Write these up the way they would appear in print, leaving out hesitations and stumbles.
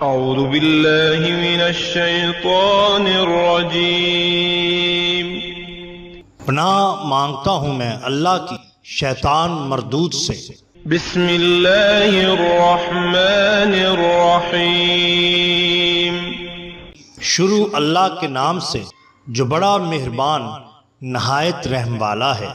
اعوذ باللہ من الشیطان الرجیم۔ پناہ مانگتا ہوں میں اللہ کی شیطان مردود سے۔ بسم اللہ الرحمن الرحیم۔ شروع اللہ کے نام سے جو بڑا مہربان نہایت رحم والا ہے۔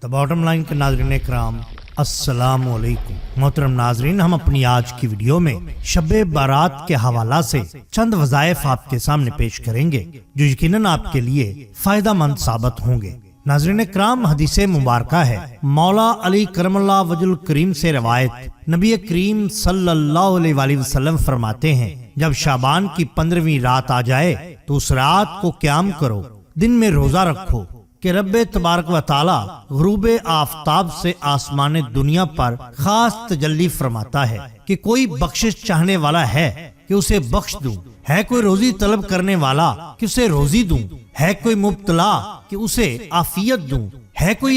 دا باٹم لائن کے ناظرین اکرام، السلام علیکم۔ محترم ناظرین، ہم اپنی آج کی ویڈیو میں شب بارات کے حوالہ سے چند وظائف آپ کے سامنے پیش کریں گے جو یقیناً آپ کے لیے فائدہ مند ثابت ہوں گے۔ ناظرین اکرام، حدیث مبارکہ ہے، مولا علی کرم اللہ وجہ الکریم سے روایت، نبی کریم صلی اللہ علیہ وآلہ وسلم فرماتے ہیں، جب شعبان کی 15ویں رات آ جائے تو اس رات کو قیام کرو، دن میں روزہ رکھو کہ رب تبارک و تعالی غروب آفتاب سے آسمان دنیا پر خاص تجلی فرماتا ہے کہ کوئی بخشش چاہنے والا ہے کہ اسے بخش دوں، ہے کوئی روزی طلب کرنے والا کہ اسے روزی دوں، ہے کوئی مبتلا کہ اسے عافیت دوں، ہے کوئی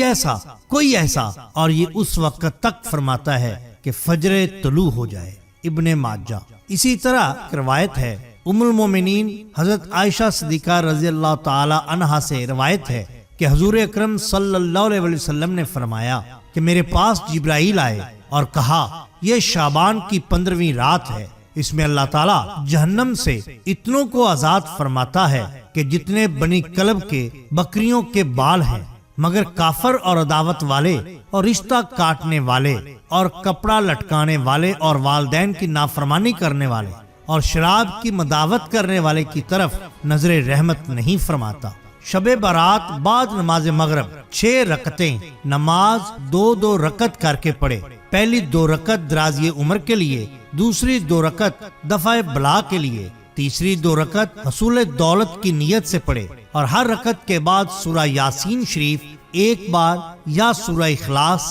ایسا اور یہ اس وقت تک فرماتا ہے کہ فجر طلوع ہو جائے۔ ابن ماجہ۔ اسی طرح روایت ہے، ام المومنین حضرت عائشہ صدیقہ رضی اللہ تعالی عنہا سے روایت ہے کہ حضور اکرم صلی اللہ علیہ وسلم نے فرمایا کہ میرے پاس جبرائیل آئے اور کہا، یہ شعبان کی 15ویں رات ہے، اس میں اللہ تعالیٰ جہنم سے اتنوں کو آزاد فرماتا ہے کہ جتنے بنی کلب کے بکریوں کے بال ہیں، مگر کافر اور عداوت والے اور رشتہ کاٹنے والے اور کپڑا لٹکانے والے اور والدین کی نافرمانی کرنے والے اور شراب کی مداوت کرنے والے کی طرف نظر رحمت نہیں فرماتا۔ شب بارات بعد نماز مغرب 6 رکعتیں نماز 2 رکعت کر کے پڑھے۔ پہلی 2 رکعت درازی عمر کے لیے، دوسری 2 رکعت دفع بلا کے لیے، تیسری 2 رکعت حصول دولت کی نیت سے پڑھے، اور ہر رکعت کے بعد سورہ یاسین شریف 1 بار یا سورہ اخلاص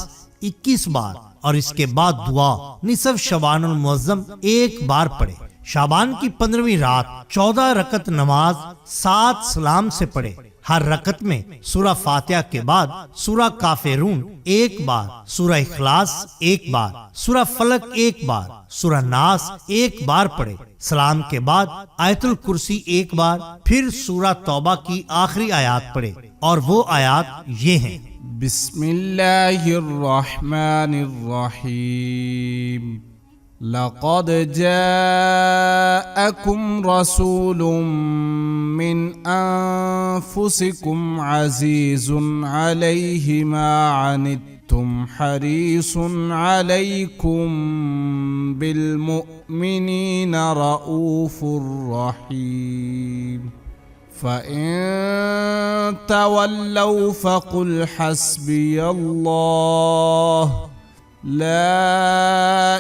21 بار، اور اس کے بعد دعا نصف شعبان المعظم 1 بار پڑھے۔ شعبان کی 15ویں رات 14 رکعت نماز 7 سلام سے پڑھے۔ ہر رکعت میں سورہ فاتحہ کے بعد سورہ کافرون 1 بار، سورہ اخلاص 1 بار، سورہ فلق 1 بار، سورہ ناس 1 بار پڑھے۔ سلام کے بعد آیت الکرسی 1 بار، پھر سورہ توبہ کی آخری آیات پڑھے، اور وہ آیات یہ ہیں: بسم اللہ الرحمن الرحیم، لقد جاءكم رسول من أنفسكم عزيز عليه ما عنتم حريص عليكم بالمؤمنين رؤوف رحيم، فإن تولوا فقل حسبي الله لا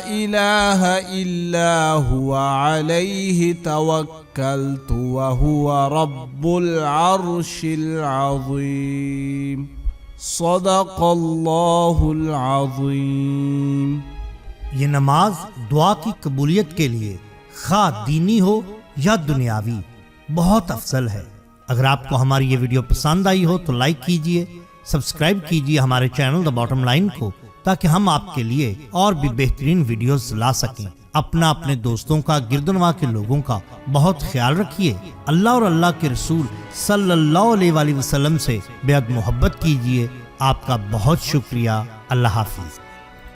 إله إلا هو عليه توكلت وهو رب العرش العظيم، صدق اللہ العظیم۔ یہ نماز دعا کی قبولیت کے لیے خواہ دینی ہو یا دنیاوی بہت افضل ہے۔ اگر آپ کو ہماری یہ ویڈیو پسند آئی ہو تو لائک کیجئے، سبسکرائب کیجئے ہمارے چینل دا باٹم لائن کو، تاکہ ہم آپ کے لیے اور بھی بہترین ویڈیوز لا سکیں۔ اپنے دوستوں کا، گردنواں کے لوگوں کا بہت خیال رکھیے۔ اللہ اور اللہ کے رسول صلی اللہ علیہ وآلہ وسلم سے بے حد محبت کیجئے۔ آپ کا بہت شکریہ۔ اللہ حافظ۔